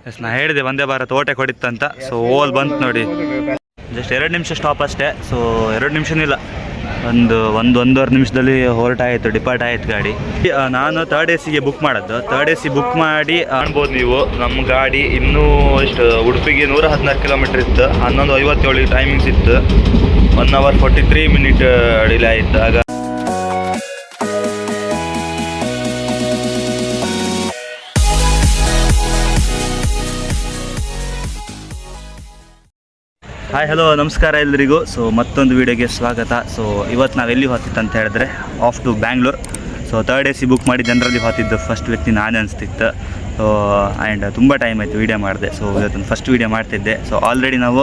S ನಾ ಹೇಳಿದೆ ವಂದೇ ಭಾರತ್ ಓಟೆ ಕೊಡಿತ್ತಂತ. ಸೊ ಓಲ್ ಬಂತು ನೋಡಿ, ಜಸ್ಟ್ 2 ನಿಮಿಷ ಸ್ಟಾಪ್ ಅಷ್ಟೇ. ಸೊ 2 ನಿಮಿಷನಿಲ್ಲ, ಒಂದೂವರೆ ನಿಮಿಷದಲ್ಲಿ ಹೊರಟಾಯಿತು, ಡಿಪಾರ್ಟ್ ಆಯಿತು ಗಾಡಿ. ನಾನು 3rd AC ಬುಕ್ ಮಾಡದ್ದು. 3rd AC ಬುಕ್ ಮಾಡಿ ಕಾಣ್ಬೋದು ನೀವು. ನಮ್ಮ ಗಾಡಿ ಇನ್ನೂ ಎಷ್ಟು ಉಡುಪಿಗೆ 116 ಕಿಲೋಮೀಟ್ರ್ ಇತ್ತು. 11:57 ಟೈಮಿಂಗ್ಸ್ ಇತ್ತು. 1 hour 43 minute ಡಿಲೇ ಆಯಿತು. ಆಗ ಹಾಯ್ ಹಲೋ ನಮಸ್ಕಾರ ಎಲ್ರಿಗೂ. ಸೊ ಮತ್ತೊಂದು ವೀಡಿಯೋಗೆ ಸ್ವಾಗತ. ಸೊ ಇವತ್ತು ನಾವು ಎಲ್ಲಿ ಹೋಗ್ತಿತ್ತು ಅಂತ ಹೇಳಿದ್ರೆ off to Bangalore. So 3rd AC book ಮಾಡಿ ಜನರಲ್ಲಿ ಹೋಗ್ತಿದ್ದು ಫಸ್ಟ್ ವ್ಯಕ್ತಿ ನಾನೇ ಅನಿಸ್ತಿತ್ತು. ಸೊ ಆ್ಯಂಡ್ ತುಂಬ ಟೈಮ್ ಆಯಿತು ವೀಡಿಯೋ ಮಾಡಿದೆ. ಸೊ ಇವತ್ತು ಫಸ್ಟ್ ವೀಡಿಯೋ ಮಾಡ್ತಿದ್ದೆ. ಸೊ ಆಲ್ರೆಡಿ ನಾವು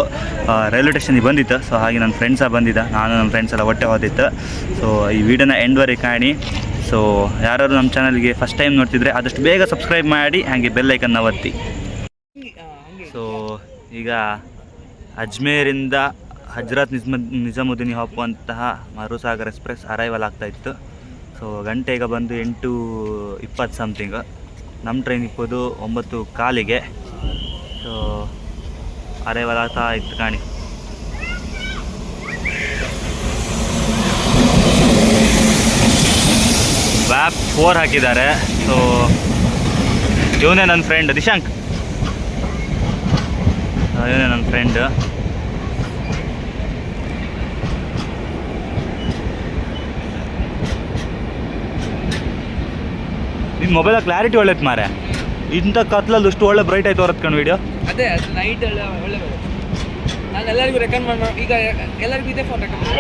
ರೈಲ್ವೆ ಸ್ಟೇಷನಿಗೆ ಬಂದಿತ್ತು. ಸೊ ಹಾಗೆ ನನ್ನ ಫ್ರೆಂಡ್ಸ ಬಂದಿದ್ದ, ನಾನು ನಮ್ಮ ಫ್ರೆಂಡ್ಸ್ ಎಲ್ಲ ಒಟ್ಟೆ ಹೋದಿತ್ತು. ಸೊ ಈ ವಿಡಿಯೋನ ಎಂಡ್ವರೆಗೆ ಕಾಣಿ. ಸೊ ಯಾರು ನಮ್ಮ ಚಾನಲ್ಗೆ ಫಸ್ಟ್ ಟೈಮ್ ನೋಡ್ತಿದ್ರೆ ಆದಷ್ಟು ಬೇಗ ಸಬ್ಸ್ಕ್ರೈಬ್ ಮಾಡಿ, ಹಾಗೆ ಬೆಲ್ ಐಕನ್ನ ಒತ್ತಿ. ಸೊ ಈಗ ಅಜ್ಮೇರಿಂದ ಹಜ್ರತ್ ನಿಜಾಮುದ್ದೀನ್ ಹೋಗುವಂತಹ ಮರುಸಾಗರ್ ಎಕ್ಸ್ಪ್ರೆಸ್ ಅರೈವಲ್ ಆಗ್ತಾಯಿತ್ತು. ಸೊ ಗಂಟೆ ಈಗ ಬಂದು 8:20 ಸಮಥಿಂಗ್. ನಮ್ಮ ಟ್ರೈನ್ ಇಪ್ಪೋದು 9:15ಗೆ. ಸೊ ಅರೈವಲ್ ಆಗ್ತಾ ಇತ್ತು ಕಾಣಿ. ವ್ಯಾಪ್ 4 ಹಾಕಿದ್ದಾರೆ. ಸೊ ಇವನೇ ನನ್ನ ಫ್ರೆಂಡ್ ದಿಶಾಂಕ್, ಇವನೇ ನನ್ನ ಫ್ರೆಂಡ್. ನಿಮ್ಮ ಮೊಬೈಲ್ ಕ್ಲಾರಿಟಿ ಒಳ್ಳೆದು ಮಾರೆ. ಇಂಥ ಕತ್ಲಲ್ಲಿ ಅಷ್ಟು ಒಳ್ಳೆ ಬ್ರೈಟ್ ಆಯ್ತು ಹೊರತ್ ಕಣ್ ವಿಡಿಯೋ. ಅದೇ ಅದು ನೈಟ್ ಎಲ್ಲ ಒಳ್ಳೆ. ನಾನು ಎಲ್ಲರಿಗೂ ರೆಕಮೆಂಡ್ ಮಾಡಿ, ಈಗ ಎಲ್ಲರಿಗೂ ಇದೇ ಫೋನ್ ರೆಕಮೆಂಡ್.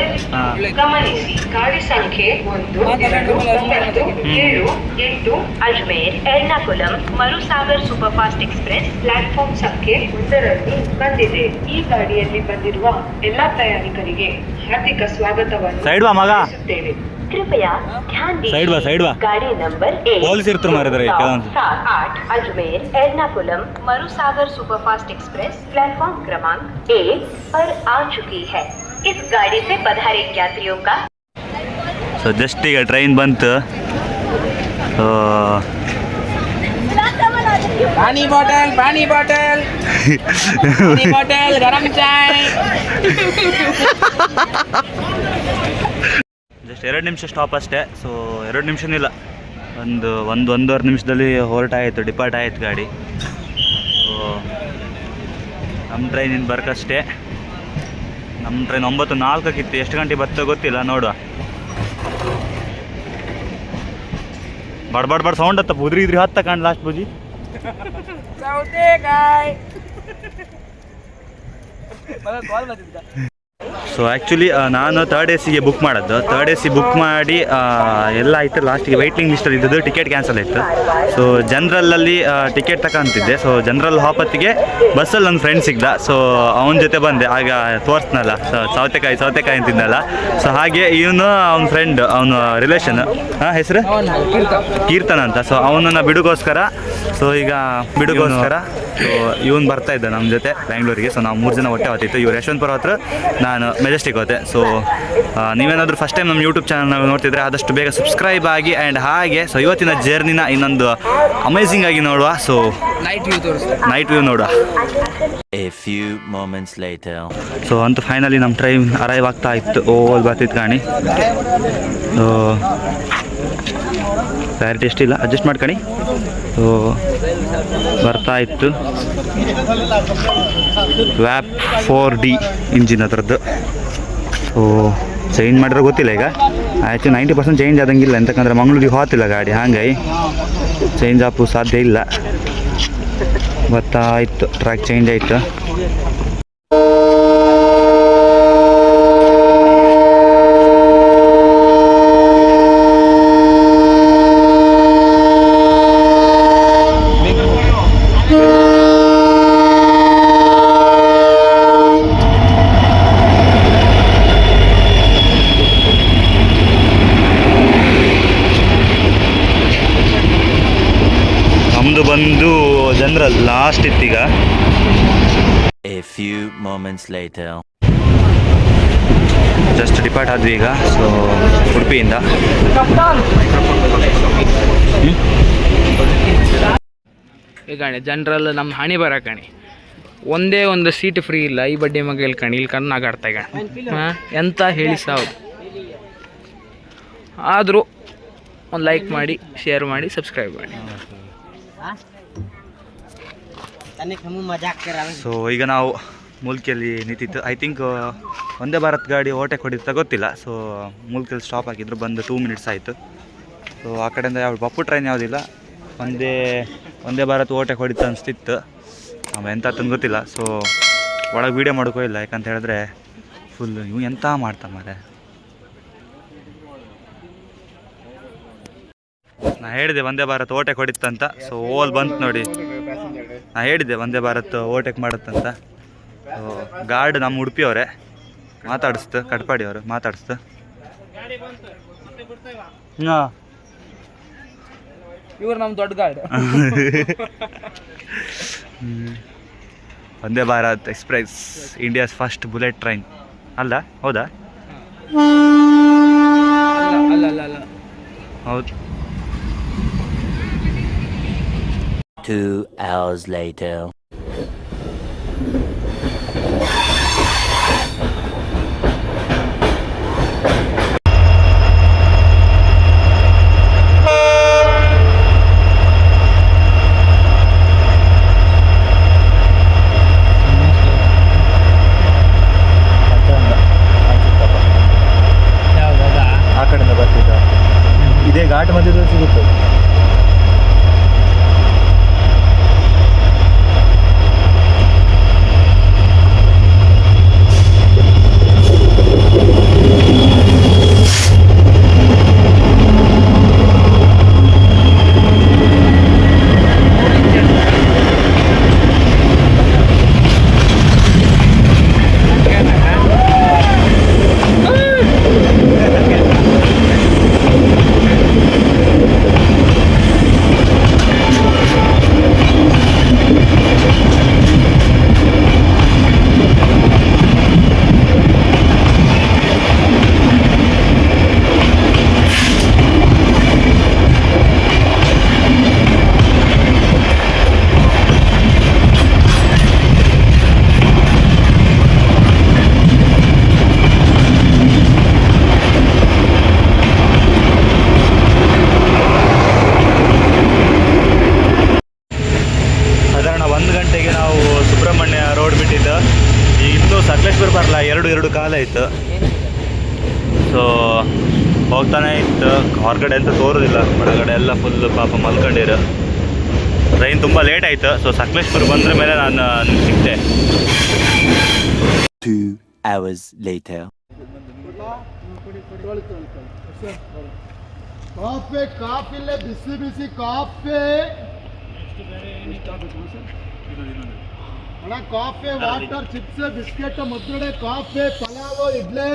ಗಮನಿಸಿ, ಗಾಡಿ ಸಂಖ್ಯೆ 1-9-7-8 Ajmer Ernakulam Marusagar super fast express platform ಸಂಖ್ಯೆ 1ರಲ್ಲಿ ಬಂದಿದೆ. ಈ ಗಾಡಿಯಲ್ಲಿ ಬಂದಿರುವ ಎಲ್ಲಾ ಪ್ರಯಾಣಿಕರಿಗೆ ಹಾರ್ದಿಕ ಸ್ವಾಗತವನ್ನು ಸೈಡ್ ಬಾ ಮಗ, कृपया ध्यान दीजिए. साइड बा गाड़ी नंबर ಪೊಲೀಸ್ ಇರ್ತಾರೆ ಮಾರಿದ್ರೆ 8 Ajmer Ernakulam Marusagar superfast express platform क्रमांक 1 पर आ चुकी है. इस गाड़ी से पधारे यात्रियों का. ಸೊ ಜಸ್ಟ್ ಈಗ ಟ್ರೈನ್ ಬಂತು. पानी बॉटल गरम चाय. ಜಸ್ಟ್ 2 ನಿಮಿಷ ಸ್ಟಾಪ್ ಅಷ್ಟೇ. ಸೊ 2 ನಿಮಿಷನಿಲ್ಲ, ಒಂದೂವರೆ ನಿಮಿಷದಲ್ಲಿ ಹೊರಟಾಯಿತು, ಡಿಪಾರ್ಟ್ ಆಯಿತು ಗಾಡಿ. ಸೊ ನಮ್ಮ ಟ್ರೈನ್ ಇನ್ನು ಬರ್ಕಷ್ಟೇ. ನಮ್ಮ ಟ್ರೈನ್ 9:04 ಎಷ್ಟು ಗಂಟೆ ಬರ್ತೋ ಗೊತ್ತಿಲ್ಲ, ನೋಡುವ. ಬಡ್ ಸೌಂಡ್ ಹತ್ತ ಉದ್ರಿ ಹತ್ತ ಕಾಣ್ ಲಾಸ್ಟ್ ಬೂಜಿ. ಸೊ ಆ್ಯಕ್ಚುಲಿ ನಾನು 3rd AC ಬುಕ್ ಮಾಡದ್ದು. 3rd AC ಬುಕ್ ಮಾಡಿ ಎಲ್ಲ ಆಯಿತು. ಲಾಸ್ಟಿಗೆ ವೆಯ್ಟಿಂಗ್ ಲಿಸ್ಟಲ್ಲಿ ಇದ್ದದ್ದು ಟಿಕೆಟ್ ಕ್ಯಾನ್ಸಲ್ ಆಯಿತು. ಸೊ ಜನರಲ್ಲಲ್ಲಿ ಟಿಕೆಟ್ ತಗೊಂತಿದ್ದೆ. ಸೊ ಜನರಲ್ ಹಾಪತ್ತಿಗೆ ಬಸ್ಸಲ್ಲಿ ನನ್ನ ಫ್ರೆಂಡ್ ಸಿಗ್ದ. ಸೊ ಅವನ ಜೊತೆ ಬಂದೆ. ಆಗ ತೋರಿಸ್ನಲ್ಲ ಸೌತೆಕಾಯಿ ಅಂತಿದ್ದಲ್ಲ. ಸೊ ಹಾಗೆ ಇವನು ಅವ್ನ ಫ್ರೆಂಡ್, ಅವನ ರಿಲೇಷನ್, ಹೆಸರು ಕೀರ್ತನ ಅಂತ. ಸೊ ಅವನನ್ನು ಬಿಡುಗೋಸ್ಕರ ಸೊ ಸೊ ಇವನು ಬರ್ತಾ ಇದ್ದ ನಮ್ಮ ಜೊತೆ ಬ್ಯಾಂಗ್ಳೂರಿಗೆ. ಸೊ ನಾವು 3 ಜನ ಒಟ್ಟೆ ಹೋಗ್ತಿತ್ತು. ಇವ್ರು ಯಶವಂತಪುರ ಹತ್ರ, ನಾನು ಮೆಜೆಸ್ಟಿಕ್ ಹೋದೆ. ಸೊ ನೀವೇನಾದರೂ ಫಸ್ಟ್ ಟೈಮ್ ನಮ್ಮ ಯೂಟ್ಯೂಬ್ ಚಾನಲ್ ನೋಡ್ತಿದ್ರೆ ಆದಷ್ಟು ಬೇಗ ಸಬ್ಸ್ಕ್ರೈಬ್ ಆಗಿ. ಆ್ಯಂಡ್ ಹಾಗೆ ಸೊ ಇವತ್ತಿನ ಜರ್ನಿನ ಇನ್ನೊಂದು ಅಮೇಝಿಂಗ್ ಆಗಿ ನೋಡುವ. ಸೊ ನೈಟ್ ವ್ಯೂ ನೋಡುವ. A few moments later. So ಅಂತೂ ಫೈನಲಿ ನಮ್ಮ ಟ್ರೈನ್ ಅರೈವ್ ಆಗ್ತಾ ಇತ್ತು. ಓಲ್ ಬರ್ತಿತ್ತು ಕಾಣಿ. ಸೊ ಕ್ಲಾರಿಟಿ ಎಷ್ಟಿಲ್ಲ, ಅಡ್ಜಸ್ಟ್ ಮಾಡ್ಕೊಳ್ಳಿ. ಸೊ ಬರ್ತಾ ಇತ್ತು. ವ್ಯಾಪ್ 4D ಇಂಜಿನ್ ಅದರದ್ದು. ಸೊ ಚೇಂಜ್ ಮಾಡಿದ್ರೆ ಗೊತ್ತಿಲ್ಲ. ಈಗ ಆಯಿತು 90% ಚೇಂಜ್ ಆದಂಗಿಲ್ಲ, ಎಂತಕ್ಕಂದ್ರೆ ಮಂಗಳೂರಿಗೆ ಹೋಗ್ತಿಲ್ಲ ಗಾಡಿ, ಹಾಗಾಗಿ ಚೇಂಜ್ ಆಗೋ ಸಾಧ್ಯ ಇಲ್ಲ. ಗೊತ್ತಾಯಿತು, ಟ್ರ್ಯಾಕ್ ಚೇಂಜ್ ಆಯಿತು. ನಮ್ಮದು ಬಂದು ಜನರಲ್ ಲಾಸ್ಟ್ ಇತ್ತೀಗ. A few moments later. Just depart ಆದ್ವಿ ಈಗ. ಸೊ ಉಡುಪಿಯಿಂದ ಈ ಕಣೆ ಜನರಲ್ ನಮ್ಮ ಹಣಿ ಬರ ಕಣಿ ಒಂದೇ ಒಂದು ಸೀಟ್ ಫ್ರೀ ಇಲ್ಲ ಈ ಬಡ್ಡಿ ಮಗ ಇಲ್ಲಿ ಕಣಿ ಇಲ್ಲಿ ಕಣ್ಣು ನಗಾಡ್ತಾ ಈಗ ಹಾಂ ಎಂತ ಹೇಳಿ ಸಾವುದು. ಆದರೂ ಒಂದು ಲೈಕ್ ಮಾಡಿ, ಶೇರ್ ಮಾಡಿ, ಸಬ್ಸ್ಕ್ರೈಬ್ ಮಾಡಿ. ಸೊ ಈಗ ನಾವು ಮುಲ್ಕಿಯಲ್ಲಿ ನಿಂತಿತ್ತು. ಐ ಥಿಂಕ್ ಒಂದೇ ಭಾರತ್ ಗಾಡಿ ಓಟೆಕ್ ಹೊಡಿತಾ ಗೊತ್ತಿಲ್ಲ. ಸೊ ಮುಲ್ಕಿಯಲ್ಲಿ ಸ್ಟಾಪ್ ಆಗಿದ್ರು, ಬಂದು 2 ಮಿನಿಟ್ಸ್ ಆಯಿತು. ಸೊ ಆ ಕಡೆಯಿಂದ ಯಾವ ಬಪ್ಪು ಟ್ರೈನ್ ಯಾವುದಿಲ್ಲ, ಒಂದೇ ಭಾರತ್ ಓಟೆಕ್ ಹೊಡಿತಾ ಅನಿಸ್ತಿತ್ತು. ಆಮೇಲೆ ಎಂತ ತಂದು ಗೊತ್ತಿಲ್ಲ. ಸೊ ಒಳಗೆ ವೀಡಿಯೋ ಮಾಡೋಕ್ಕೂ ಇಲ್ಲ, ಯಾಕಂತ ಹೇಳಿದ್ರೆ ಫುಲ್ ಇವು ಎಂತ ಮಾಡ್ತಾನೆ ಮಾರೆ. ನಾ ಹೇಳಿದೆ ಒಂದೇ ಭಾರತ್ ಓಟೆಕ್ ಹೊಡಿತಂತ. ಸೊ ಓಲ್ ಬಂತು ನೋಡಿ, ನಾ ಹೇಳಿದ್ದೆ ಒಂದೇ ಭಾರತ್ ಓಟೆಕ್ ಮಾಡುತ್ತಂತ. ಸೊ ಗಾರ್ಡ್ ನಮ್ಮ ಉಡುಪಿಯವರೇ ಮಾತಾಡಿಸ್ತು, ಕಟ್ಪಾಡಿ ಅವರು ಮಾತಾಡಿಸ್ತು. ಹಾಂ ಇವ್ರು ನಮ್ಮ ದೊಡ್ಡ guard. Vande Bharat express India's first bullet train ಅಲ್ಲ, ಹೌದಾ? ಅಲ್ಲ ಹೌದು. 2 hours later. ಆ ಕಡೆಯಿಂದ ಬರ್ತಿದ್ದ, ಇದೇ ಘಾಟ್ ಮಧ್ಯದಲ್ಲಿ ಸಿಗುತ್ತೆ. ಸಾಧಾರಣ 1 ಗಂಟೆಗೆ ನಾವು ಸುಬ್ರಹ್ಮಣ್ಯ ರೋಡ್ ಬಿಟ್ಟಿದ್ದು. ಈಗ ಇನ್ನೂ ಸಕಲೇಶ್ಪುರ ಬರಲ್ಲ, 2 ಕಾಲ ಇತ್ತು. ಸೊ ಹೋಗ್ತಾನೆ ಇತ್ತು, ಹೊರಗಡೆ ಅಂತ ತೋರೋದಿಲ್ಲ, ಒಳಗಡೆ ಎಲ್ಲ ಫುಲ್ ಪಾಪ ಮಲ್ಕೊಂಡಿರು. ಟ್ರೈನ್ ತುಂಬ ಲೇಟ್ ಆಯಿತು. ಸೊ ಸಕಲೇಶ್ಪುರ ಬಂದ್ರ ಮೇಲೆ ನಾನು ಸಿಕ್ತೆ. 2 hours later. ಕಾಫಿ ಬಿಸಿ ಕಾಫಿ ಅಣ್ಣ, ಕಾಫಿ, ವಾಟರ್, ಚಿಪ್ಸ್, ಬಿಸ್ಕೆಟ್, ಮುದ್ದೆ, ಕಾಫಿ, ಪಲಾವ್, ಇಡ್ಲಿ.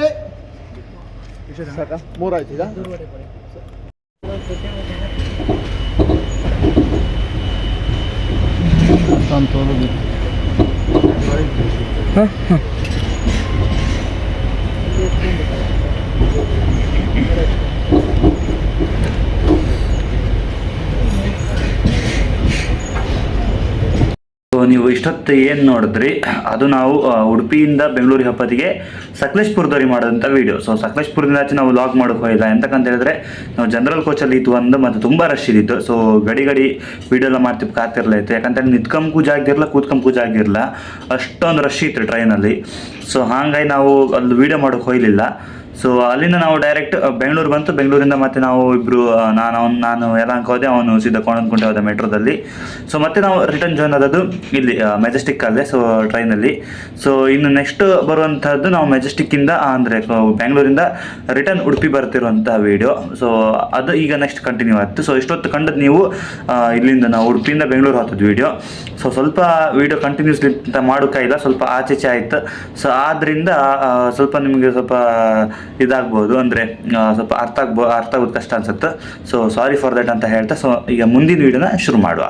3 ಆಯ್ತು ಈಗ. ನೀವು ಇಷ್ಟೊತ್ತು ಏನು ನೋಡಿದ್ರಿ ಅದು ನಾವು ಉಡುಪಿಯಿಂದ ಬೆಂಗಳೂರಿಗೆ ಹಬ್ಬದಿಗೆ ಸಕಲೇಶ್ಪುರದವ್ರಿಗೆ ಮಾಡೋದಂಥ ವೀಡಿಯೋ. ಸೊ ಸಕಲೇಶ್ಪುರದಿಂದ ಆಚೆ ನಾವು ಲಾಗ್ ಮಾಡೋಕೆ ಹೋಗಿಲ್ಲ, ಎಂತಕ್ಕಂತ ಹೇಳಿದ್ರೆ ನಾವು ಜನರಲ್ ಕೋಚಲ್ಲಿ ಇತ್ತು ಒಂದು, ಮತ್ತು ತುಂಬ ರಶ್ ಇದ್ದಿತ್ತು. ಸೊ ಗಡಿ ವೀಡಿಯೋ ಎಲ್ಲ ಮಾಡ್ತಿದ್ದು ಕಾತಿರಲ್ಲ ಇತ್ತು, ಯಾಕಂತೇಳಿ ನಿಂತ್ಕೊಂಬೂ ಜಾಗ ಇರಲ್ಲ, ಕೂತ್ಕೊಂಬೂ ಜಾಗ ಇರಲ್ಲ, ಅಷ್ಟೊಂದು ರಶ್ ಇತ್ತು ಟ್ರೈನಲ್ಲಿ. ಸೊ ಹಾಗಾಗಿ ನಾವು ಅಲ್ಲಿ ವೀಡಿಯೋ ಮಾಡೋಕೆ ಹೋಗಲಿಲ್ಲ. ಸೊ ಅಲ್ಲಿಂದ ನಾವು ಡೈರೆಕ್ಟ್ ಬೆಂಗಳೂರು ಬಂತು. ಬೆಂಗಳೂರಿಂದ ಮತ್ತೆ ನಾವು ಇಬ್ಬರು, ನಾನು ಯಲಹಂಕ ಹೋದೆ, ಅವನು ಸೀದಾ ಕೋಣನಕುಂಟೆ ಹೋದ ಮೆಟ್ರೋದಲ್ಲಿ. ಸೊ ಮತ್ತೆ ನಾವು ರಿಟರ್ನ್ ಜಾಯ್ನ್ ಆದದ್ದು ಇಲ್ಲಿ ಮೆಜೆಸ್ಟಿಕ್ಕಲ್ಲೇ, ಸೊ ಟ್ರೈನಲ್ಲಿ. ಸೊ ಇನ್ನು ನೆಕ್ಸ್ಟ್ ಬರುವಂಥದ್ದು ನಾವು ಮೆಜೆಸ್ಟಿಕ್ಕಿಂದ ಅಂದರೆ ಬೆಂಗಳೂರಿಂದ ರಿಟರ್ನ್ ಉಡುಪಿ ಬರ್ತಿರುವಂಥ ವೀಡಿಯೋ. ಸೊ ಅದು ಈಗ ನೆಕ್ಸ್ಟ್ ಕಂಟಿನ್ಯೂ ಆಯಿತು. ಸೊ ಇಷ್ಟೊತ್ತು ಕಂಡದ್ದು ನೀವು ಇಲ್ಲಿಂದ ನಾವು ಉಡುಪಿಯಿಂದ ಬೆಂಗಳೂರು ಹೋಗ್ತದ್ದು ವೀಡಿಯೋ. ಸೊ ಸ್ವಲ್ಪ ವೀಡಿಯೋ ಕಂಟಿನ್ಯೂಸ್ಲಿ ಅಂತ ಮಾಡೋಕ್ಕಾಗಿಲ್ಲ, ಸ್ವಲ್ಪ ಆಚೆ ಆಯಿತು. ಸೊ ಆದ್ದರಿಂದ ಸ್ವಲ್ಪ ನಿಮಗೆ ಸ್ವಲ್ಪ ಇದಾಗ್ಬೋದು, ಅಂದರೆ ಸ್ವಲ್ಪ ಅರ್ಥ ಆಗೋದು ಕಷ್ಟ ಅನ್ಸುತ್ತೆ. ಸೊ ಸಾರಿ ಫಾರ್ ದಟ್ ಅಂತ ಹೇಳ್ತಾ, ಸೊ ಈಗ ಮುಂದಿನ ವೀಡಿಯೋನ ಶುರು ಮಾಡುವ.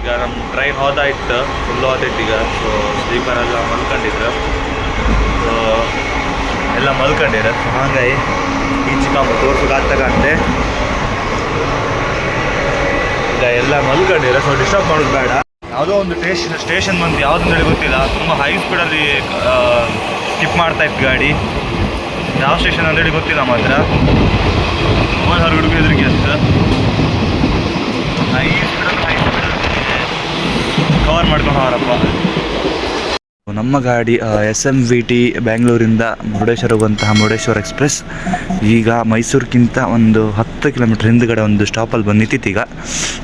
ಈಗ ನಮ್ಮ ಟ್ರೈನ್ ಹೋದಾಯ್ತು, ಫುಲ್ ಹೋದೈತಿ ಈಗ. ಮಲ್ಕೊಂಡಿದ್ರು. ಸೊ ಎಲ್ಲ ಮಲ್ಕೊಂಡಿರ. ಸೊ ಹಾಗಾಗಿ ಈ ಚಿಕ್ಕಮ್ಮ ತೋರ್ಸೋಕ್ಕಾಗ್ತಕ್ಕಂತೆ ಈಗ ಎಲ್ಲ ಮಲ್ಕೊಂಡಿರ. ಸೊ ಡಿಸ್ಟರ್ಬ್ ಮಾಡೋದು ಬೇಡ. ಯಾವುದೋ ಒಂದು ಸ್ಟೇಷನ್ ಬಂದು ಯಾವುದಂತ ಹೇಳಿ ಗೊತ್ತಿಲ್ಲ, ತುಂಬ ಹೈ ಸ್ಪೀಡಲ್ಲಿ ಸ್ಕಿಪ್ ಮಾಡ್ತಾ ಇತ್ತು ಗಾಡಿ. ಯಾವ ಸ್ಟೇಷನ್ ಅಂತೇಳಿ ಗೊತ್ತಿಲ್ಲ ಮಾತ್ರ. ಹೊರ ಹುಡುಗ ಎದುರಿಗೆ ಅಂತ ಹೈ ಸ್ಪೀಡಲ್ಲಿ ಕವರ್ ಮಾಡ್ಕೊಂಡು ಹೋರಪ್ಪ. ನಮ್ಮ ಗಾಡಿ SMVT ಬ್ಯಾಂಗ್ಳೂರಿಂದ ಮುರುಡೇಶ್ವರ ಹೋಗುವಂತಹ ಮುರುಡೇಶ್ವರ ಎಕ್ಸ್ಪ್ರೆಸ್ ಈಗ ಮೈಸೂರಿಗಿಂತ ಒಂದು 10 ಕಿಲೋಮೀಟ್ರ್ ಹಿಂದುಗಡೆ ಒಂದು ಸ್ಟಾಪಲ್ಲಿ ಬಂದು ನಿಂತಿತ್ತು ಈಗ.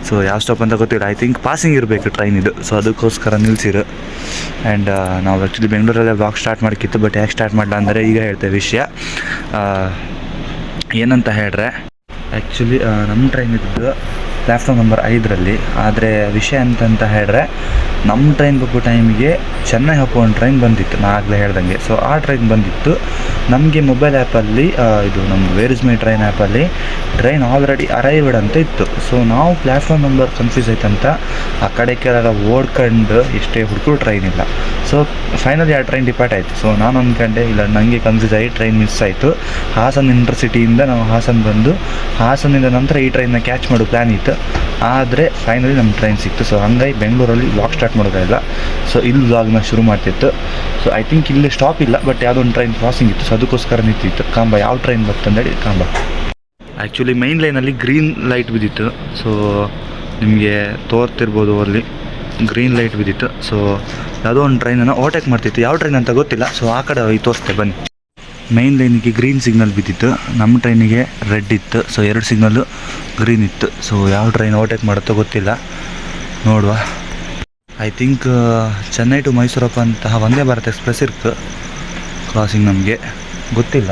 ಸೊ ಯಾವ ಸ್ಟಾಪ್ ಅಂತ ಗೊತ್ತಿಲ್ಲ, ಐ ಥಿಂಕ್ ಪಾಸಿಂಗ್ ಇರಬೇಕು ಟ್ರೈನ್ ಇದು. ಸೊ ಅದಕ್ಕೋಸ್ಕರ ನಿಲ್ಸಿರು. ಆ್ಯಂಡ್ ನಾವು ಆ್ಯಕ್ಚುಲಿ ಬೆಂಗಳೂರಲ್ಲೇ ಬ್ಲಾಗ್ ಸ್ಟಾರ್ಟ್ ಮಾಡಿತ್ತು, ಬಟ್ ಯಾಕೆ ಸ್ಟಾರ್ಟ್ ಮಾಡಲ್ಲ ಅಂದರೆ ಈಗ ಹೇಳ್ತೇವೆ ವಿಷಯ. ಏನಂತ ಹೇಳ್ರೆ, ಆ್ಯಕ್ಚುಲಿ ನಮ್ಮ ಟ್ರೈನ್ ಇದ್ದು ಪ್ಲ್ಯಾಟ್ಫಾರ್ಮ್ ನಂಬರ್ 5ರಲ್ಲಿ. ಆದರೆ ವಿಷಯ ಅಂತಂತ ಹೇಳಿದ್ರೆ ನಮ್ಮ ಟ್ರೈನ್ ಬಬ್ಬು ಟೈಮಿಗೆ ಚೆನ್ನೈ ಹೋಗೋ ಒಂದು ಟ್ರೈನ್ ಬಂದಿತ್ತು, ನಾನು ಆಗಲೇ ಹೇಳ್ದಂಗೆ. ಸೊ ಆ ಟ್ರೈನ್ ಬಂದಿತ್ತು. ನಮಗೆ ಮೊಬೈಲ್ ಆ್ಯಪಲ್ಲಿ ಇದು ನಮ್ಮ ವೇರ್ ಇಸ್ ಮೈ ಟ್ರೈನ್ ಆ್ಯಪಲ್ಲಿ ಟ್ರೈನ್ ಆಲ್ರೆಡಿ ಅರೈವ್ಡ್ ಅಂತ ಇತ್ತು. ಸೊ ನಾವು ಪ್ಲ್ಯಾಟ್ಫಾರ್ಮ್ ನಂಬರ್ ಕನ್ಫ್ಯೂಸ್ ಆಯ್ತಂತ ಆ ಕಡೆಗೆಲ್ಲ ಓಡ್ಕೊಂಡು ಎಷ್ಟೇ ಹುಡುಕರು ಟ್ರೈನ್ ಇಲ್ಲ. ಸೊ ಫೈನಲಿ ಆ ಟ್ರೈನ್ ಡಿಪಾರ್ಟ್ ಆಯಿತು. ಸೊ ನಾನು ಅಂದ್ಕೊಂಡೆ ಇಲ್ಲ, ನನಗೆ ಕನ್ಫ್ಯೂಸ್ ಆಗಿ ಟ್ರೈನ್ ಮಿಸ್ ಆಯಿತು. ಹಾಸನ ಇಂಟರ್ಸಿಟಿಯಿಂದ ನಾವು ಹಾಸನ ಬಂದು ಹಾಸನಿಂದ ನಂತರ ಈ ಟ್ರೈನ್ನ ಕ್ಯಾಚ್ ಮಾಡೋ ಪ್ಲ್ಯಾನ್ ಇತ್ತು. ಆದರೆ ಫೈನಲಿ ನಮ್ಮ ಟ್ರೈನ್ ಸಿಕ್ತು. ಸೊ ಹಂಗಾಗಿ ಬೆಂಗಳೂರಲ್ಲಿ ವ್ಲಾಗ್ ಸ್ಟಾರ್ಟ್ ಮಾಡೋದಿಲ್ಲ. ಸೊ ಇಲ್ಲಿ ವ್ಲಾಗ್ನ ಶುರು ಮಾಡ್ತಿತ್ತು. ಸೊ ಐ ಥಿಂಕ್ ಇಲ್ಲಿ ಸ್ಟಾಪ್ ಇಲ್ಲ, ಬಟ್ ಯಾವುದೋ ಒಂದು ಟ್ರೈನ್ ಕ್ರಾಸಿಂಗ್ ಇತ್ತು. ಸೊ ಅದಕ್ಕೋಸ್ಕರ ನಿಂತಿತ್ತು. ಕಾಂಬ ಯಾವ ಟ್ರೈನ್ ಬರ್ತಂದೇಳಿ ಕಾಂಬ. ಆ್ಯಕ್ಚುಲಿ ಮೈನ್ ಲೈನಲ್ಲಿ ಗ್ರೀನ್ ಲೈಟ್ ಬಿದ್ದಿತ್ತು. ಸೊ ನಿಮಗೆ ತೋರ್ತಿರ್ಬೋದು, ಅಲ್ಲಿ ಗ್ರೀನ್ ಲೈಟ್ ಬಿದ್ದಿತ್ತು. ಸೊ ಯಾವುದೋ ಒಂದು ಟ್ರೈನನ್ನು ಓವರ್ಟೇಕ್ ಮಾಡ್ತಿತ್ತು. ಯಾವ ಟ್ರೈನ್ ಅಂತ ಗೊತ್ತಿಲ್ಲ. ಸೊ ಆ ಕಡೆ ಹೋಗಿ ತೋರಿಸ್ತೆ ಬನ್ನಿ. ಮೈನ್ ಲೈನಿಗೆ ಗ್ರೀನ್ ಸಿಗ್ನಲ್ ಬಿದ್ದಿತ್ತು, ನಮ್ಮ ಟ್ರೈನಿಗೆ ರೆಡ್ ಇತ್ತು. ಸೊ 2 ಸಿಗ್ನಲ್ಲು ಗ್ರೀನ್ ಇತ್ತು. ಸೊ ಯಾವ ಟ್ರೈನ್ ಓವರ್ಟೇಕ್ ಮಾಡುತ್ತೋ ಗೊತ್ತಿಲ್ಲ, ನೋಡುವ. ಐ ಥಿಂಕ್ ಚೆನ್ನೈ ಟು ಮೈಸೂರಪ್ಪ ಅಂತಹ ವಂದೇ ಭಾರತ್ ಎಕ್ಸ್ಪ್ರೆಸ್ ಇருக்கு ಕ್ರಾಸಿಂಗ್. ನಮಗೆ ಗೊತ್ತಿಲ್ಲ,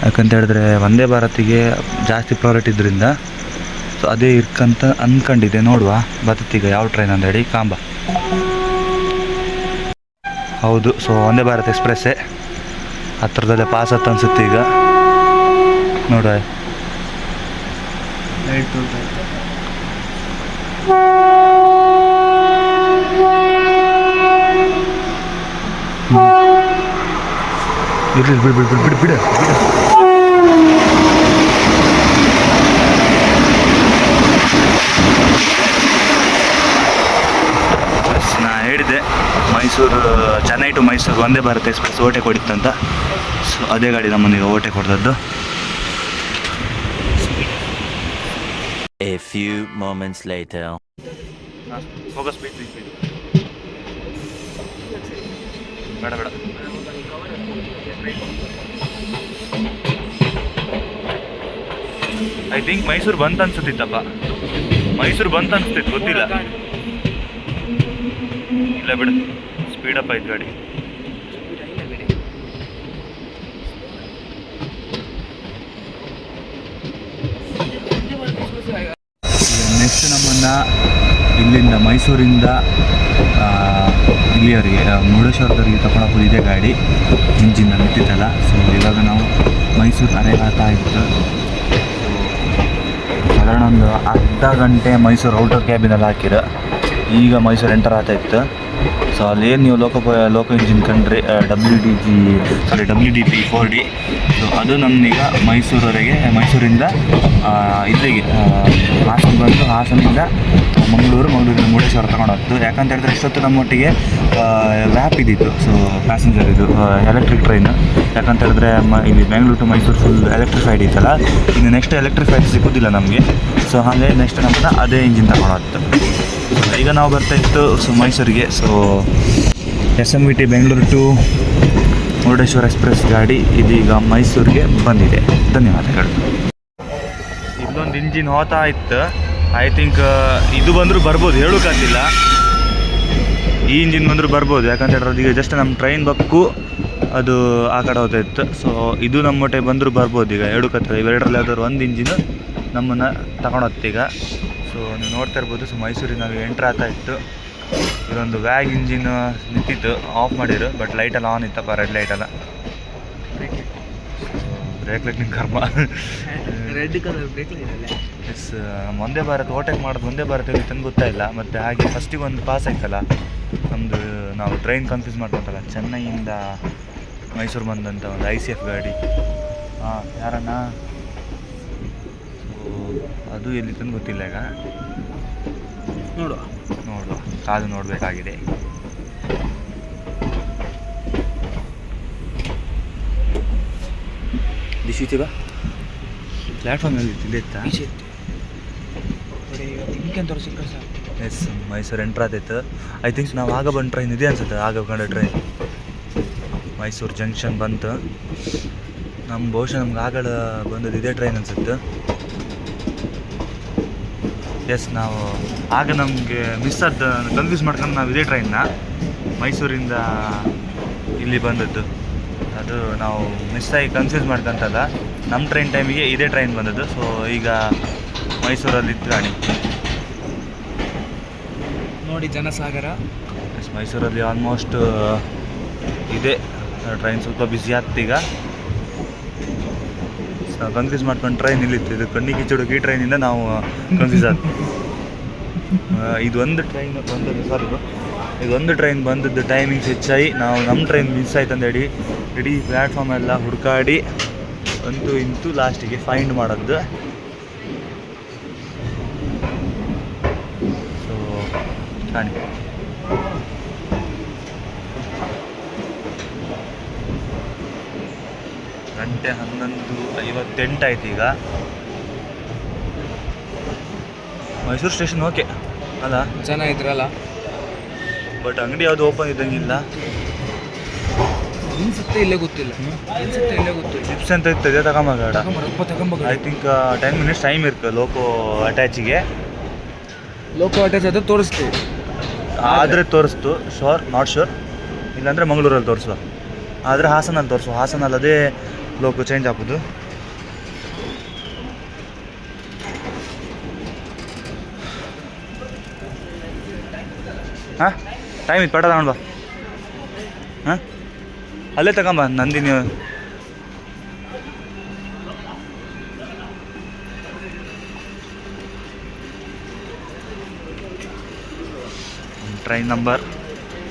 ಯಾಕಂತ ಹೇಳಿದ್ರೆ ವಂದೇ ಭಾರತಿಗೆ ಜಾಸ್ತಿ ಪ್ರಯಾರಿಟಿ ಇದ್ದರಿಂದ. ಸೊ ಅದೇ ಇರ್ಕಂತ ಅಂದ್ಕೊಂಡಿದ್ದೆ, ನೋಡುವ ಬರ್ತೀಗ ಯಾವ ಟ್ರೈನ್ ಅಂತ ಹೇಳಿ. ಕಾಂಬ ಹೌದು. ಸೊ ವಂದೇ ಭಾರತ್ ಎಕ್ಸ್ಪ್ರೆಸ್ಸೇ ಹತ್ರದಲ್ಲೇ ಪಾಸ್ ಹತ್ತು ಅನಿಸುತ್ತೆ ಈಗ, ನೋಡುವ. ಇರ್ಲಿ ಬಿಡು ಬಿಡು ಬಿಡು ಬಿಡು ಬಿಡು. ನಾ ಹೇಳಿದೆ Mysuru Chennai to Mysuru Vande Bharat express overtake ಹೊಡಿತ್ತಂತ. ಸೊ ಅದೇ ಗಾಡಿ ನಮ್ಮನಿಗೆ ಓವರ್ಟೇಕ್ ಹೊಡೆದದ್ದು. A few moments later. ಹೋಗೋ ಸ್ಪೀಡ್ ಬೇಡ ಬೇಡ. ಐ ಥಿಂಕ್ ಮೈಸೂರು ಬಂತ ಅನ್ಸುತ್ತಿತ್ತಪ್ಪ. ಮೈಸೂರು ಬಂತ ಅನ್ಸುತ್ತಿತ್ತು, ಗೊತ್ತಿಲ್ಲ. ಇಲ್ಲ ಬಿಡು, ಸ್ಪೀಡಪ್ ಆಯ್ತು ಗಾಡಿ. ನೆಕ್ಸ್ಟ್ ನಮ್ಮನ್ನು ಇಲ್ಲಿಂದ ಮೈಸೂರಿಂದ ಇಲ್ಲಿಯವರೆಗೆ ಮುರುಡೇಶ್ವರದವರೆಗೆ ತಗೊಂಡೋಗೋದು ಇದೇ ಗಾಡಿ. ಇಂಜಿನ್ ನಿಂತಿತ್ತಲ್ಲ. ಸೊ ಇವಾಗ ನಾವು ಮೈಸೂರು ಆಗ್ತಾ ಇತ್ತು. ಸಾಧಾರಣ ಒಂದು ಅರ್ಧ ಗಂಟೆ ಮೈಸೂರು ಔಟರ್ ಕ್ಯಾಬಿನಲ್ಲಿ ಹಾಕಿರ. ಈಗ ಮೈಸೂರು ಎಂಟರ್ ಆಗ್ತಾ ಇತ್ತು. ಸೊ ಅಲ್ಲೇನು ನೀವು ಲೋಕೋ ಇಂಜಿನ್ ಕಂಡ್ರೆ WDP 4D. ಸೊ ಅದು ನಮ್ಮೀಗ ಮೈಸೂರಿಂದ ಇಲ್ಲಿಗೆ ಹಾಸನ ಬಂದು, ಹಾಸನಿಂದ ಮಂಗಳೂರಿಂದ ಮುರುಡೇಶ್ವರ ತಗೊಂಡೋಗ್ತು. ಯಾಕಂತ ಹೇಳಿದ್ರೆ ಇಷ್ಟೊತ್ತು ನಮ್ಮೊಟ್ಟಿಗೆ ವ್ಯಾಪ್ ಇದ್ದಿತ್ತು. ಸೊ ಪ್ಯಾಸೆಂಜರ್ ಇದು ಎಲೆಕ್ಟ್ರಿಕ್ ಟ್ರೈನ್. ಯಾಕಂತ ಹೇಳಿದ್ರೆ ಇಲ್ಲಿ Bengaluru to Mysuru full electrified ಇತ್ತಲ್ಲ. ಇನ್ನು ನೆಕ್ಸ್ಟ್ ಎಲೆಕ್ಟ್ರಿಫೈಡ್ ಸಿಗೋದಿಲ್ಲ ನಮಗೆ. ಸೊ ಹಾಗೆ ನೆಕ್ಸ್ಟ್ ನಮ್ಮನ್ನು ಅದೇ ಇಂಜಿನ್ ತಗೊಂಡೋಗ್ತು. ಈಗ ನಾವು ಬರ್ತಾಯಿತ್ತು ಮೈಸೂರಿಗೆ. So SMVT Bengaluru to Murudeshwar express ಗಾಡಿ ಇದೀಗ ಮೈಸೂರಿಗೆ ಬಂದಿದೆ. ಧನ್ಯವಾದಗಳು. ಇಲ್ಲೊಂದು ಇಂಜಿನ್ ಹೋಗ್ತಾ ಇತ್ತು. ಐ ಥಿಂಕ್ ಇದು ಬಂದರೂ ಬರ್ಬೋದು, ಹೇಳೋಕ್ಕಾಗ್ತಿಲ್ಲ. ಈ ಇಂಜಿನ್ ಬಂದರೂ ಬರ್ಬೋದು, ಯಾಕಂತ ಹೇಳಿದ್ರೆ ಈಗ ಜಸ್ಟ್ ನಮ್ಮ ಟ್ರೈನ್ ಬಕ್ಕು ಅದು ಆ ಕಡೆ ಹೋಗ್ತಾ ಇತ್ತು. ಸೊ ಇದು ನಮ್ಮ ಮೊಟ್ಟೆ ಬಂದರೂ ಬರ್ಬೋದು. ಈಗ ಹೇಳೋಕ್ಕಾಗ್ತದೆ, ಇವೆರಡರಲ್ಲಿ ಯಾವ್ದಾದ್ರು ಒಂದು ಇಂಜಿನು ನಮ್ಮನ್ನು ತಗೊಂಡೋಗ್ತೀಗ. ಸೊ ನೀವು ನೋಡ್ತಾ ಇರ್ಬೋದು. ಸೊ ಮೈಸೂರಿಗೆ ನಾವು ಎಂಟ್ರ್ ಆಗ್ತಾ ಇತ್ತು. ಇದೊಂದು ವ್ಯಾಗ್ ಇಂಜಿನ್ ನಿಂತಿತ್ತು, ಆಫ್ ಮಾಡಿರು. ಬಟ್ ಲೈಟೆಲ್ಲ ಆನ್ ಇತ್ತಪ್ಪ, ರೆಡ್ ಲೈಟೆಲ್ಲ. ಬ್ರೇಕ್ ಲೈಟ್ ನಿಮ್ಮ ಕರ್ಮ. ರೆಡ್ ಕಲರ್ ಬ್ರೇಕ್ ಲೈಟ್ ಅಲ್ಲ. ಎಸ್, ವಂದೇ ಭಾರತ್ ಓವರ್ಟೇಕ್ ಮಾಡೋದು ವಂದೇ ಭಾರತ್ ಇತ್ತು ಅಂತ ಗೊತ್ತಾಯಿಲ್ಲ. ಮತ್ತು ಹಾಗೆ ಫಸ್ಟಿಗೆ ಒಂದು ಪಾಸ್ ಆಯ್ತಲ್ಲ ನಮ್ಮದು, ನಾವು ಟ್ರೈನ್ ಕನ್ಫ್ಯೂಸ್ ಮಾಡ್ಕೊತಲ್ಲ, ಚೆನ್ನೈಯಿಂದ ಮೈಸೂರು ಬಂದಂಥ ಒಂದು ICF ಗಾಡಿ. ಹಾಂ, ಯಾರಣ್ಣ? ಸೊ ಅದು ಎಲ್ಲಿತ್ತಂದು ಗೊತ್ತಿಲ್ಲ ಈಗ, ನೋಡುವ ಕಾದು ನೋಡಬೇಕಾಗಿದೆ. ದಿಶಿತಿಗ ಪ್ಲ್ಯಾಟ್ಫಾರ್ಮಲ್ಲಿ ಇದೆ ಇತ್ತಾ? ಎಸ್, ಮೈಸೂರು ಎಂಟ್ರ್ ಆದೈತೆ. ಐ ಥಿಂಕ್ ನಾವು ಆಗ ಬಂದು ಟ್ರೈನ್ ಇದೆ ಅನ್ಸುತ್ತೆ, ಆಗ ಕಂಡ ಟ್ರೈನ್ ಮೈಸೂರು ಜಂಕ್ಷನ್ ಬಂತು. ಬಹುಶಃ ನಮ್ಗೆ ಆಗಲ ಬಂದದ್ದು ಇದೇ ಟ್ರೈನ್ ಅನ್ಸುತ್ತೆ. ಎಸ್, ನಾವು ಆಗ ನಮಗೆ ಮಿಸ್ ಆದ ಕನ್ಫ್ಯೂಸ್ ಮಾಡ್ಕೊಂಡು ನಾವು ಇದೇ ಟ್ರೈನ್ನ ಮೈಸೂರಿಂದ ಇಲ್ಲಿ ಬಂದದ್ದು. ಅದು ನಾವು ಮಿಸ್ ಆಗಿ ಕನ್ಫ್ಯೂಸ್ ಮಾಡ್ಕೊಂತಲ್ಲ, ನಮ್ಮ ಟ್ರೈನ್ ಟೈಮಿಗೆ ಇದೇ ಟ್ರೈನ್ ಬಂದದ್ದು. ಸೊ ಈಗ ಮೈಸೂರಲ್ಲಿ ರಾಣಿ ನೋಡಿ ಜನಸಾಗರ. ಎಸ್, ಮೈಸೂರಲ್ಲಿ ಆಲ್ಮೋಸ್ಟ್ ಇದೆ ಟ್ರೈನ್, ಸ್ವಲ್ಪ ಬ್ಯುಸಿ ಆಗ್ತೀಗ. ಕನ್ಫ್ಯೂಸ್ ಮಾಡ್ಕೊಂಡು ಟ್ರೈನ್ ಇಲ್ಲಿತ್ತು, ಇದು ಕಣ್ಣಿಗೆ ಕಿಚ್ಚುಡುಕು ಈ ಟ್ರೈನಿಂದ ನಾವು ಕನ್ಫ್ಯೂಸ್ ಆದ. ಇದೊಂದು ಟ್ರೈನ್ ಬಂದದ್ದು ಟೈಮಿಂಗ್ಸ್ ಹೆಚ್ಚಾಗಿ ನಾವು ನಮ್ಮ ಟ್ರೈನ್ ಮಿಸ್ ಆಯ್ತು ಅಂದೇಳಿ ಇಡೀ ಪ್ಲ್ಯಾಟ್ಫಾರ್ಮ್ ಎಲ್ಲ ಹುಡುಕಾಡಿ ಅಂತೂ ಇಂತೂ ಲಾಸ್ಟಿಗೆ ಫೈಂಡ್ ಮಾಡೋದು. ಸೊ ಕಾಣಿ ಗಂಟೆ 11:58 ಆಯ್ತು ಈಗ. ಮೈಸೂರು ಸ್ಟೇಷನ್ ಓಕೆ ಅಲ್ಲ, ಜನ ಇದ್ರಲ್ಲ, ಬಟ್ ಅಂಗಡಿ ಯಾವುದು ಓಪನ್ ಇದ್ದಂಗಿಲ್ಲ. ಅನ್ಸುತ್ತೆ ಇಲ್ಲೇ ಗೊತ್ತಿಲ್ಲ. ಚಿಪ್ಸ್ ಅಂತ ಇರ್ತದೆ, ತಗೊಂಬಾಡ. ಐ ಥಿಂಕ್ 10 minutes ಟೈಮ್ ಇರ್ತದೆ ಲೋಕೋ ಅಟ್ಯಾಚಿಗೆ. ಲೋಕೋ ಅಟ್ಯಾಚ್ ಅದು ತೋರಿಸ್ತೀವಿ, ಆದರೆ ತೋರಿಸ್ತು, ನಾಟ್ ಶೋರ್. ಇಲ್ಲಾಂದರೆ ಮಂಗಳೂರಲ್ಲಿ ತೋರಿಸುವ, ಆದರೆ ಹಾಸನಲ್ಲಿ ತೋರಿಸುವ. ಹಾಸನಲ್ಲಿ ಅದೇ ಲೋಕೋ ಚೇಂಜ್ ಹಾಕೋದು. ಹಾಂ, ಟೈಮ್ ಇತ್ತು, ಪಟ ತಗೊಂಡು ಬಾ. ಹಾಂ, ಅಲ್ಲೇ ತಗೊಂಬ ನಂದಿನಿ. ಟ್ರೈನ್ ನಂಬರ್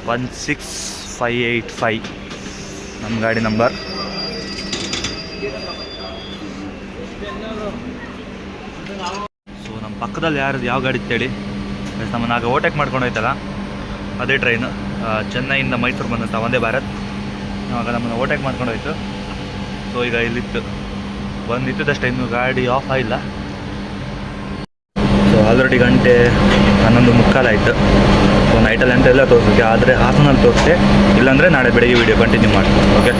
16585 ನಮ್ಮ ಗಾಡಿ ನಂಬರ್. ಸೊ ನಮ್ಮ ಪಕ್ಕದಲ್ಲಿ ಯಾವ ಗಾಡಿ ಇತ್ತೇಳಿ, ನಮ್ಮನ್ನು ಆಗ ಓವರ್ಟೇಕ್ ಮಾಡ್ಕೊಂಡು ಹೋಯ್ತಲ್ಲ ಅದೇ ಟ್ರೈನು, ಚೆನ್ನೈಯಿಂದ ಮೈಸೂರು ಬಂದಂಥ ವಂದೇ ಭಾರತ್. ಆಗ ನಮ್ಮನ್ನು ಓವರ್ಟೇಕ್ ಮಾಡ್ಕೊಂಡು ಹೋಯ್ತು. ಸೊ ಈಗ ಇಲ್ಲಿತ್ತು, ಬಂದಿದ್ದಷ್ಟೇ, ಇನ್ನೂ ಗಾಡಿ ಆಫ್ ಆಗಿಲ್ಲ. ಸೊ ಆಲ್ರೆಡಿ ಗಂಟೆ 11:45 ಆಯಿತು. ಸೊ ನೈಟಲ್ಲಿ ಎಲ್ಲ ತೋರಿಸೋಕ್ಕೆ, ಆದರೆ ಹಾಸನಲ್ಲಿ ತೋರಿಸ್ತೆ, ಇಲ್ಲಾಂದರೆ ನಾಳೆ ಬೆಳಗ್ಗೆ ವೀಡಿಯೋ ಕಂಟಿನ್ಯೂ ಮಾಡಿ. ಓಕೆ.